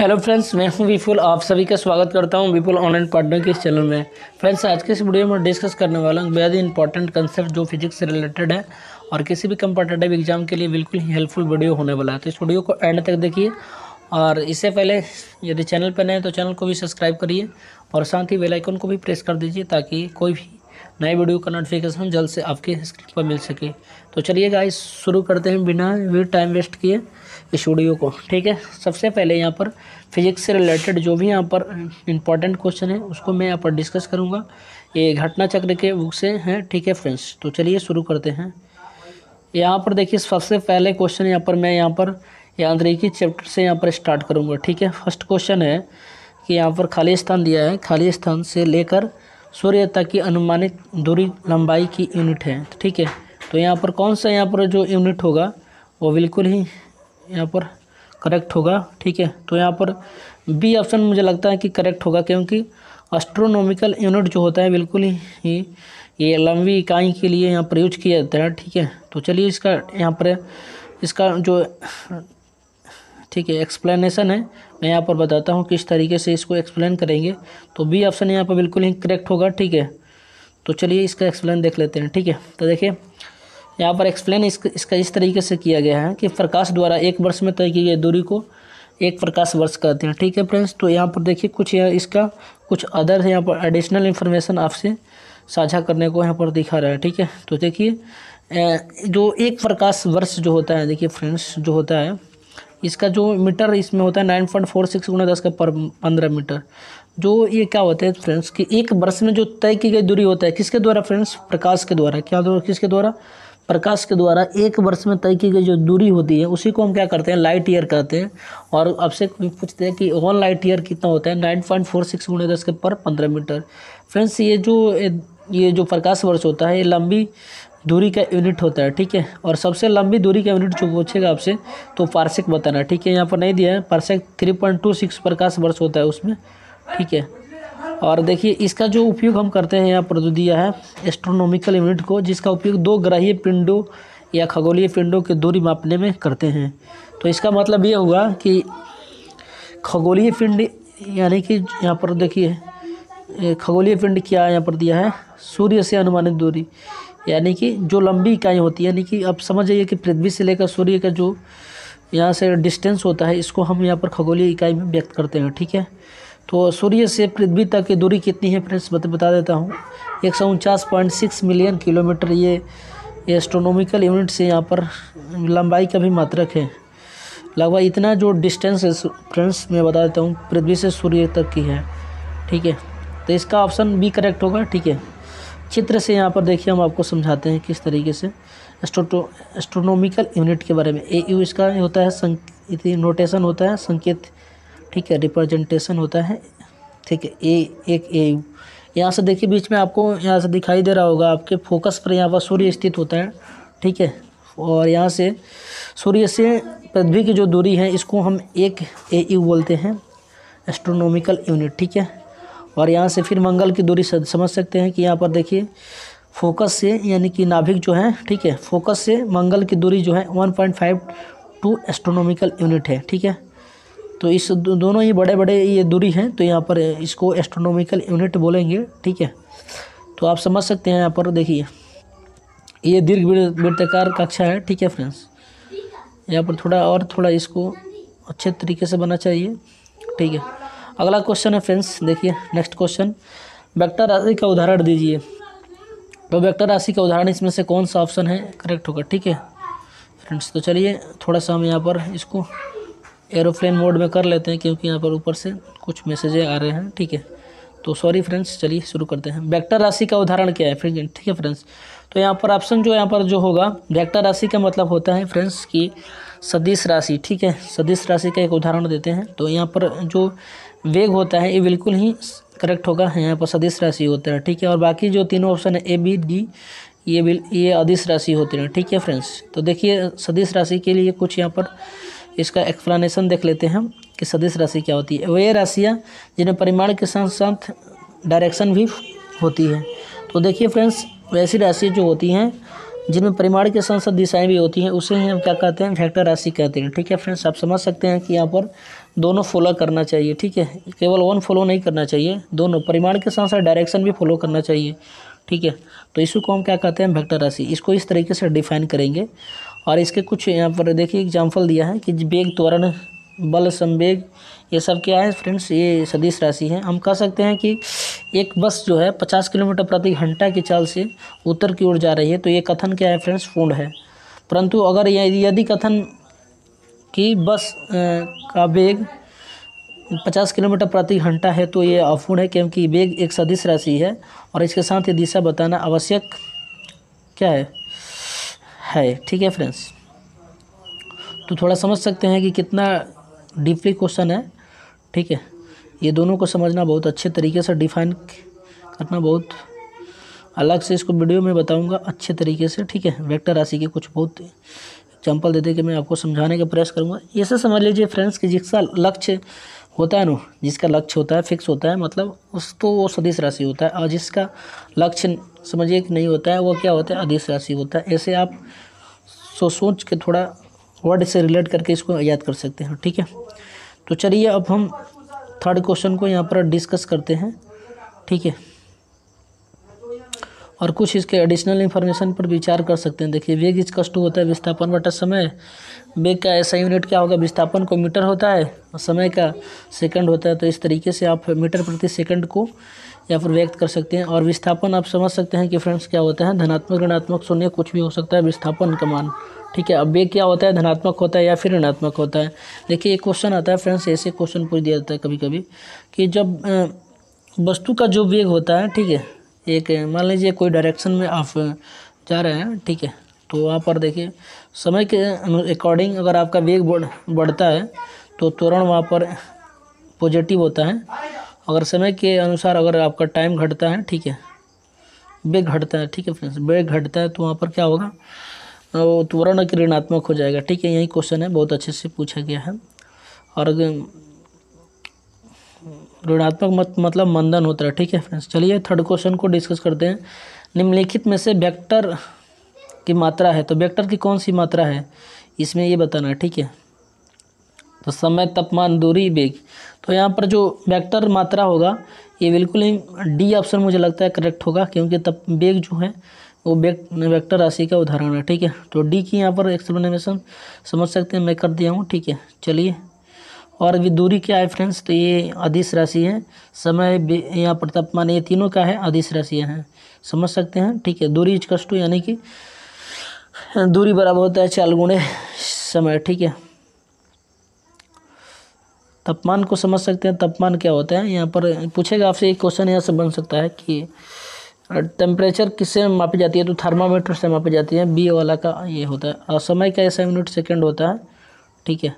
Hello friends, मैं हूं विपुल। आप सभी का स्वागत करता हूं विपुल ऑनलाइन पार्टनर के इस चैनल में। फ्रेंड्स, आज के इस वीडियो में डिस्कस करने वाला हूं बेहद ही इंपॉर्टेंट कंसेप्ट जो फिजिक्स से रिलेटेड है और किसी भी कम्पिटिटिव एग्जाम के लिए बिल्कुल ही हेल्पफुल वीडियो होने वाला है। तो इस वीडियो को एंड तक देखिए और इससे पहले यदि चैनल पर नए हैं तो चैनल को भी सब्सक्राइब करिए और साथ ही बेल आइकन को भी प्रेस कर दीजिए ताकि कोई भी नए वीडियो का नोटिफिकेशन जल्द से आपके स्क्रीन पर मिल सके। तो चलिए गाइस, शुरू करते हैं बिना भी टाइम वेस्ट किए इस वीडियो को। ठीक है, सबसे पहले यहाँ पर फिजिक्स से रिलेटेड जो भी यहाँ पर इंपॉर्टेंट क्वेश्चन है उसको मैं यहाँ पर डिस्कस करूँगा। ये घटना चक्र के बुक से हैं। ठीक है फ्रेंड्स, तो चलिए शुरू करते हैं। यहाँ पर देखिए, सबसे पहले क्वेश्चन यहाँ पर मैं यांत्रिकी चैप्टर से यहाँ पर स्टार्ट करूँगा। ठीक है, फर्स्ट क्वेश्चन है कि यहाँ पर खाली स्थान दिया है, खाली स्थान से लेकर सूर्य तक की अनुमानित दूरी लंबाई की यूनिट है। ठीक है, तो यहाँ पर कौन सा यहाँ पर जो यूनिट होगा वो बिल्कुल ही यहाँ पर करेक्ट होगा। ठीक है, तो यहाँ पर बी ऑप्शन मुझे लगता है कि करेक्ट होगा, क्योंकि एस्ट्रोनॉमिकल यूनिट जो होता है बिल्कुल ही ये लंबी इकाई के लिए यहाँ पर यूज किया जाता है। ठीक है, तो चलिए इसका यहाँ पर इसका जो ठीक है एक्सप्लेनेशन है मैं यहाँ पर बताता हूँ किस तरीके से इसको एक्सप्लेन करेंगे। तो बी ऑप्शन यहाँ पर बिल्कुल ही करेक्ट होगा। ठीक है, तो चलिए इसका एक्सप्लेन देख लेते हैं। ठीक है, तो देखिए यहाँ पर एक्सप्लेन इसका इस तरीके से किया गया है कि प्रकाश द्वारा एक वर्ष में तय की गई दूरी को एक प्रकाश वर्ष कहते हैं। ठीक है फ्रेंड्स, तो यहाँ पर देखिए इसका कुछ अदर यहाँ पर एडिशनल इन्फॉर्मेशन आपसे साझा करने को यहाँ पर दिखा रहा है। ठीक है, तो देखिए जो एक प्रकाश वर्ष जो होता है, देखिए फ्रेंड्स जो होता है इसका जो मीटर इसमें होता है 9.46 × 10⁻15 मीटर। जो ये क्या होता है फ्रेंड्स कि एक वर्ष में जो तय की गई दूरी होता है किसके द्वारा फ्रेंड्स? प्रकाश के द्वारा। क्या द्वारा? किसके द्वारा? प्रकाश के द्वारा एक वर्ष में तय की गई जो दूरी होती है उसी को हम क्या करते हैं? लाइट ईयर कहते हैं। और आपसे पूछते हैं कि 1 लाइट ईयर कितना होता है? 9.46 × 10⁻15 मीटर। फ्रेंड्स, ये जो प्रकाश वर्ष होता है ये लंबी दूरी का यूनिट होता है। ठीक है, और सबसे लंबी दूरी का यूनिट जो पूछेगा आपसे तो पार्सेक बताना। ठीक है, यहाँ पर नहीं दिया है, पार्सेक 3.26 प्रकाश वर्ष होता है उसमें। ठीक है, और देखिए इसका जो उपयोग हम करते हैं यहाँ पर जो दिया है एस्ट्रोनॉमिकल यूनिट को, जिसका उपयोग दो ग्रहीय पिंडों या खगोलीय पिंडों की दूरी मापने में करते हैं। तो इसका मतलब ये हुआ कि खगोलीय पिंड यानी कि यहाँ पर देखिए खगोलीय पिंड क्या यहाँ पर दिया है? सूर्य से अनुमानित दूरी, यानी कि जो लंबी इकाई होती है, यानी कि आप समझ जाइए कि पृथ्वी से लेकर सूर्य का जो यहाँ से डिस्टेंस होता है इसको हम यहाँ पर खगोलीय इकाई में व्यक्त करते हैं। ठीक है, तो सूर्य से पृथ्वी तक की दूरी कितनी है फ्रेंड्स बता देता हूँ, 149.6 मिलियन किलोमीटर। ये एस्ट्रोनॉमिकल यूनिट से यहाँ पर लंबाई का भी मात्रक है। लगभग इतना जो डिस्टेंस है फ्रेंड्स मैं बता देता हूँ पृथ्वी से सूर्य तक की है। ठीक है, तो इसका ऑप्शन बी करेक्ट होगा। ठीक है, चित्र से यहाँ पर देखिए हम आपको समझाते हैं किस तरीके से एस्ट्रोनॉमिकल यूनिट के बारे में। AU इसका होता है नोटेशन होता है, संकेत। ठीक है, रिप्रेजेंटेशन होता है। ठीक है, एक AU यहाँ से देखिए बीच में आपको यहाँ से दिखाई दे रहा होगा आपके फोकस पर, यहाँ पर सूर्य स्थित होता है। ठीक है, और यहाँ से सूर्य से पृथ्वी की जो दूरी है इसको हम एक AU बोलते हैं, एस्ट्रोनॉमिकल यूनिट। ठीक है, और यहाँ से फिर मंगल की दूरी समझ सकते हैं कि यहाँ पर देखिए फोकस से यानी कि नाभिक जो है, ठीक है, फोकस से मंगल की दूरी जो है 1.52 एस्ट्रोनॉमिकल यूनिट है। ठीक है, तो इस दोनों ही बड़े बड़े ये दूरी हैं, तो यहाँ पर इसको एस्ट्रोनॉमिकल यूनिट बोलेंगे। ठीक है, तो आप समझ सकते हैं यहाँ पर देखिए ये दीर्घ वृत्ताकार कक्षा है। ठीक है फ्रेंड्स, यहाँ पर थोड़ा इसको अच्छे तरीके से बनना चाहिए। ठीक है, अगला क्वेश्चन है फ्रेंड्स, देखिए नेक्स्ट क्वेश्चन, वेक्टर राशि का उदाहरण दीजिए। तो वेक्टर राशि का उदाहरण इसमें से कौन सा ऑप्शन है करेक्ट होगा? ठीक है फ्रेंड्स, तो चलिए थोड़ा सा हम यहाँ पर इसको एरोप्लेन मोड में कर लेते हैं क्योंकि यहाँ पर ऊपर से कुछ मैसेजें आ रहे हैं। ठीक है, तो सॉरी फ्रेंड्स, चलिए शुरू करते हैं। वेक्टर राशि का उदाहरण क्या है फ्रेंड्स? ठीक है फ्रेंड्स, तो यहाँ पर ऑप्शन जो यहाँ पर जो होगा, वेक्टर राशि का मतलब होता है फ्रेंड्स की सदिश राशि। ठीक है, सदिश राशि का एक उदाहरण देते हैं। तो यहाँ पर जो वेग होता है ये बिल्कुल ही करेक्ट होगा, यहाँ पर सदिश राशि होता है। ठीक है, और बाकी जो तीनों ऑप्शन है A, B, D ये अदिश राशि होते हैं। ठीक है फ्रेंड्स, तो देखिए सदिश राशि के लिए कुछ यहाँ पर इसका एक्सप्लेनेशन देख लेते हैं हम कि सदिश राशि क्या होती है। वे राशियाँ जिन्हें परिमाण के साथ साथ डायरेक्शन भी होती है। तो देखिए फ्रेंड्स, वैसी राशि जो होती हैं जिनमें परिमाण के साथ साथ दिशाएं भी होती हैं उसे ही हम क्या कहते हैं, वेक्टर राशि कहते हैं। ठीक है फ्रेंड्स, आप समझ सकते हैं कि यहाँ पर दोनों फॉलो करना चाहिए। ठीक है, केवल वन फॉलो नहीं करना चाहिए, दोनों परिमाण के साथ साथ डायरेक्शन भी फॉलो करना चाहिए। ठीक है, तो इसको हम क्या कहते हैं, वेक्टर राशि। इसको इस तरीके से डिफाइन करेंगे। और इसके कुछ यहाँ पर देखिए एग्जाम्पल दिया है कि वेग, त्वरण, बल, संवेग, ये सब क्या है फ्रेंड्स, ये सदिश राशि है। हम कह सकते हैं कि एक बस जो है 50 किलोमीटर प्रति घंटा की चाल से उत्तर की ओर जा रही है, तो ये कथन क्या है फ्रेंड्स, पूर्ण है। परंतु अगर यदि कथन कि बस का वेग 50 किलोमीटर प्रति घंटा है तो ये अपूर्ण है, क्योंकि वेग एक सदिश राशि है और इसके साथ ही दिशा बताना आवश्यक क्या है। ठीक है फ्रेंड्स, तो थोड़ा समझ सकते हैं कि कितना डीपली क्वेश्चन है। ठीक है, ये दोनों को समझना बहुत अच्छे तरीके से, डिफाइन करना बहुत अलग से, इसको वीडियो में बताऊंगा अच्छे तरीके से। ठीक है, वेक्टर राशि के कुछ बहुत एग्जाम्पल दे के मैं आपको समझाने का प्रयास करूंगा। ऐसे समझ लीजिए फ्रेंड्स कि जिसका लक्ष्य होता है ना, जिसका लक्ष्य होता है फिक्स होता है, मतलब उस तो वो सदिश राशि होता है, और जिसका लक्ष्य समझिए कि नहीं होता है वो क्या होता है, अदिश राशि होता है। ऐसे आप सोच के थोड़ा वर्ड से रिलेट करके इसको याद कर सकते हैं। ठीक है, तो चलिए अब हम थर्ड क्वेश्चन को यहाँ पर डिस्कस करते हैं। ठीक है, और कुछ इसके एडिशनल इन्फॉर्मेशन पर विचार कर सकते हैं। देखिए, वेग इज कष्ट होता है विस्थापन बटा समय। वेग का ऐसा यूनिट क्या होगा, विस्थापन को मीटर होता है और समय का सेकंड होता है। तो इस तरीके से आप मीटर प्रति सेकंड को यहाँ पर व्यक्त कर सकते हैं। और विस्थापन आप समझ सकते हैं कि फ्रेंड्स क्या होता है, धनात्मक, ऋणात्मक, शून्य, कुछ भी हो सकता है विस्थापन का मान। ठीक है, अब वेग क्या होता है, धनात्मक होता है या फिर ऋणात्मक होता है। देखिए, एक क्वेश्चन आता है फ्रेंड्स, ऐसे क्वेश्चन पूछ दिया जाता है कभी कभी कि जब वस्तु का जो वेग होता है, ठीक है, एक मान लीजिए कोई डायरेक्शन में आप जा रहे हैं। ठीक है, तो वहाँ पर देखिए समय के अकॉर्डिंग अगर आपका वेग बढ़ता है तो त्वरण वहाँ पर पॉजिटिव होता है। अगर समय के अनुसार अगर आपका टाइम घटता है, ठीक है, वेग घटता है, ठीक है फ्रेंड्स, वेग घटता है तो वहाँ पर क्या होगा, वो त्वरण ऋणात्मक हो जाएगा। ठीक है, यही क्वेश्चन है, बहुत अच्छे से पूछा गया है। और ऋणात्मक मतलब मंदन होता है। ठीक है फ्रेंड्स, चलिए थर्ड क्वेश्चन को डिस्कस करते हैं। निम्नलिखित में से वेक्टर की मात्रा है, तो वेक्टर की कौन सी मात्रा है इसमें ये बताना है। ठीक है, तो समय, तापमान, दूरी, वेग। तो यहाँ पर जो वेक्टर मात्रा होगा ये बिल्कुल ही डी ऑप्शन मुझे लगता है करेक्ट होगा, क्योंकि तब वेग जो है वो वेक्टर राशि का उदाहरण है। ठीक है, तो डी की यहाँ पर एक्सप्लेनेशन समझ सकते हैं, मैं कर दिया हूँ। ठीक है, चलिए, और भी दूरी क्या है फ्रेंड्स, तो ये अदिश राशि है। समय, यहाँ पर तापमान, ये तीनों का है, अदिश राशि हैं, समझ सकते हैं। ठीक है, दूरी इज कष्ट, यानी कि दूरी बराबर होता है 4 गुणे समय। ठीक है, तापमान को समझ सकते हैं, तापमान क्या होता है, यहाँ पर पूछेगा आपसे एक क्वेश्चन यहाँ से बन सकता है कि टेम्परेचर किससे मापी जाती है, तो थर्मामीटर से मापी जाती है, बी वाला का ये होता है। और समय का ऐसा यूनिट सेकंड होता है। ठीक है,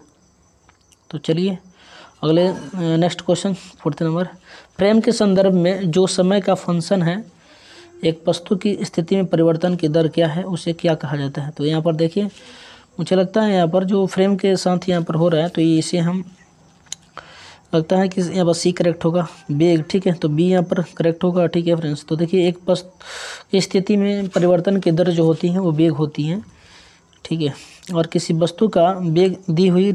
तो चलिए अगले next question, fourth number. Frame के संदर्भ में जो समय का फंक्शन है, एक वस्तु की स्थिति में परिवर्तन की दर क्या है, उसे क्या कहा जाता है। तो यहाँ पर देखिए, मुझे लगता है यहाँ पर जो फ्रेम के साथ यहाँ पर हो रहा है, तो ये इसे हम लगता है कि यहाँ पर सी करेक्ट होगा, वेग। ठीक है, तो बी यहाँ पर करेक्ट होगा। ठीक है फ्रेंड्स, तो देखिए एक वस्तु की स्थिति में परिवर्तन की दर जो होती है वो वेग होती है। ठीक है, और किसी वस्तु का वेग दी हुई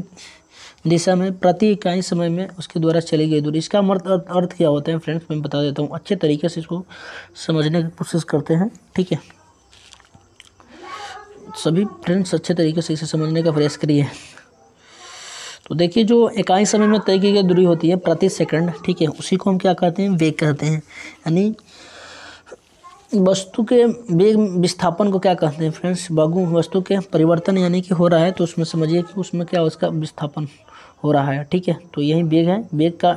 दिशा में प्रति इकाई समय में उसके द्वारा चली गई दूरी। इसका अर्थ क्या होता है फ्रेंड्स, मैं बता देता हूँ, अच्छे तरीके से इसको समझने की कोशिश करते हैं। ठीक है, सभी फ्रेंड्स अच्छे तरीके से इसे समझने का प्रयास करिए। तो देखिए, जो इकाई समय में तय की गई दूरी होती है प्रति सेकंड, ठीक है, उसी को हम क्या कहते हैं, वेग कहते हैं। यानी वस्तु के वेग विस्थापन को क्या कहते हैं फ्रेंड्स, वस्तु के परिवर्तन यानी कि हो रहा है, तो उसमें समझिए कि उसमें क्या उसका विस्थापन हो रहा है। ठीक है, तो यही वेग है। वेग का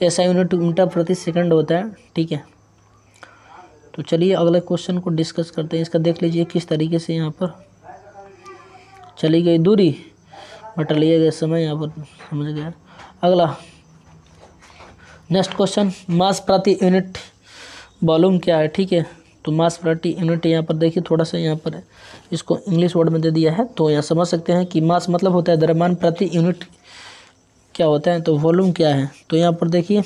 ऐसा यूनिट मीटर प्रति सेकंड होता है। ठीक है, तो चलिए अगले क्वेश्चन को डिस्कस करते हैं। इसका देख लीजिए किस तरीके से यहाँ पर चली गई दूरी बटा लिया गया समय, यहाँ पर समझ गया। अगला नेक्स्ट क्वेश्चन, मास प्रति यूनिट वॉल्यूम क्या है। ठीक है, तो मास प्रति यूनिट यहाँ पर देखिए, थोड़ा सा यहाँ पर इसको इंग्लिश वर्ड में दे दिया है, तो यहाँ समझ सकते हैं कि मास मतलब होता है द्रव्यमान, प्रति यूनिट क्या होता है, तो वॉल्यूम क्या है। तो यहाँ पर देखिए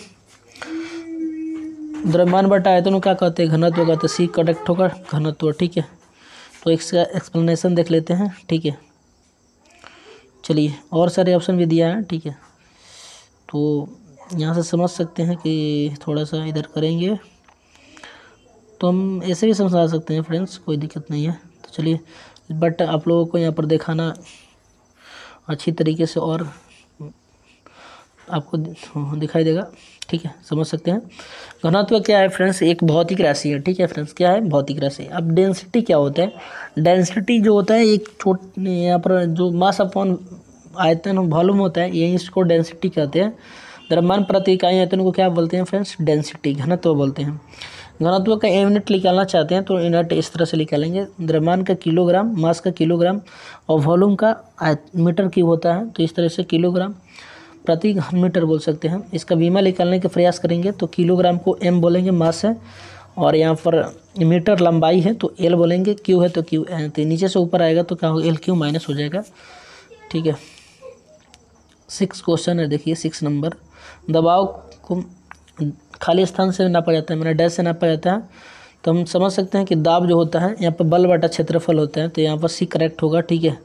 द्रव्यमान बटा आयतन क्या कहते हैं, घनत्व कहते हैं, सी करेक्ट होगा, घनत्व। ठीक है, तो इसका एक्सप्लेनेशन देख लेते हैं, ठीक है। चलिए, और सारे ऑप्शन भी दिया है, ठीक है। तो यहाँ से समझ सकते हैं कि थोड़ा सा इधर करेंगे तो हम ऐसे भी समझा सकते हैं फ्रेंड्स, कोई दिक्कत नहीं है। तो चलिए, बट आप लोगों को यहाँ पर दिखाना अच्छी तरीके से और आपको दिखाई देगा, ठीक है, समझ सकते हैं। घनत्व क्या है फ्रेंड्स, एक भौतिक राशि है, ठीक है फ्रेंड्स, क्या है, भौतिक राशि। अब डेंसिटी क्या होता है, डेंसिटी जो होता है एक यहाँ पर जो मास अपॉन आयतन वॉल्यूम होता है, ये इसको डेंसिटी कहते हैं। द्रव्यमान प्रति इकाई आयतन को क्या बोलते हैं फ्रेंड्स, डेंसिटी, घनत्व बोलते हैं। घनत्व का यूनिट निकालना चाहते हैं तो यूनिट इस तरह से निकालेंगे, द्रव्यमान का किलोग्राम, मास का किलोग्राम और वॉल्यूम का मीटर क्यूब होता है, तो इस तरह से किलोग्राम प्रति घन मीटर बोल सकते हैं। इसका बीमा निकालने का प्रयास करेंगे तो किलोग्राम को एम बोलेंगे, मास है, और यहाँ पर मीटर लंबाई है तो एल बोलेंगे, क्यू है तो क्यू, तो नीचे से ऊपर आएगा तो क्या होगा, एल क्यू माइनस हो जाएगा, ठीक है। 6 क्वेश्चन है, देखिए 6 नंबर। दबाव को खाली स्थान से नापा जाता है, मैंने डैश से नापा जाता है, तो हम समझ सकते हैं कि दाब जो होता है यहाँ पर बल बटा क्षेत्रफल होता है, तो यहाँ पर सी करेक्ट होगा, ठीक है।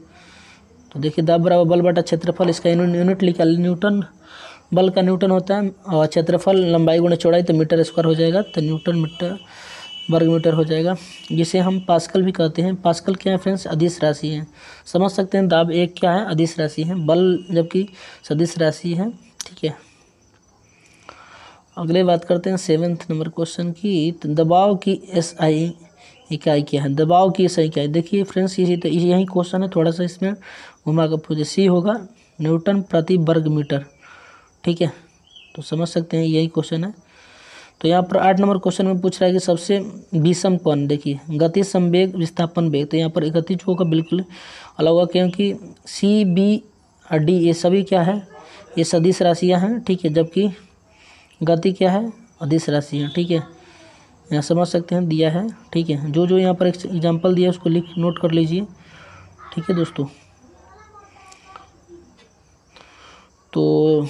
तो देखिए, दाब बराबर बल बटा क्षेत्रफल, इसका यूनिट निकाल, न्यूटन, बल का न्यूटन होता है और क्षेत्रफल लंबाई गुणा चौड़ाई तो मीटर स्क्वायर हो जाएगा, तो न्यूटन मीटर वर्ग मीटर हो जाएगा, जिसे हम पास्कल भी कहते हैं। पास्कल क्या है फ्रेंड्स, अदिश राशि है, समझ सकते हैं। दाब एक क्या है, अदिश राशि है, बल जबकि सदिश राशि है, ठीक है। अगले बात करते हैं 7th नंबर क्वेश्चन की। तो दबाव की SI इकाई क्या है, दबाव की SI इकाई। देखिए फ्रेंड्स, यही क्वेश्चन है, थोड़ा सा इसमें घुमा कर पूछे। सी होगा न्यूटन प्रति वर्ग मीटर, ठीक है, तो समझ सकते हैं यही क्वेश्चन है। तो यहाँ पर 8 नंबर क्वेश्चन में पूछ रहा है कि सबसे विषम कौन, देखिए गति, संवेग, विस्थापन वेग। तो यहाँ पर गति जो होगा बिल्कुल अलग होगा, क्योंकि C, B और D ये सभी क्या है, ये सदिश राशियाँ हैं, ठीक है, जबकि गति क्या है, अदिश राशि है, ठीक है। यहाँ समझ सकते हैं, दिया है, ठीक है। जो यहाँ पर एग्जाम्पल दिया है उसको नोट कर लीजिए, ठीक है दोस्तों। तो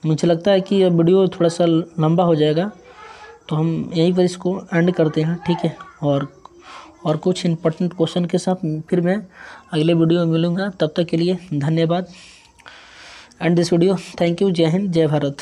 मुझे लगता है कि यह वीडियो थोड़ा सा लंबा हो जाएगा, तो हम यहीं पर इसको एंड करते हैं, ठीक है। और कुछ इम्पोर्टेंट क्वेश्चन के साथ फिर मैं अगले वीडियो में मिलूँगा, तब तक के लिए धन्यवाद। And this video, thank you, जय हिंद, जय भारत।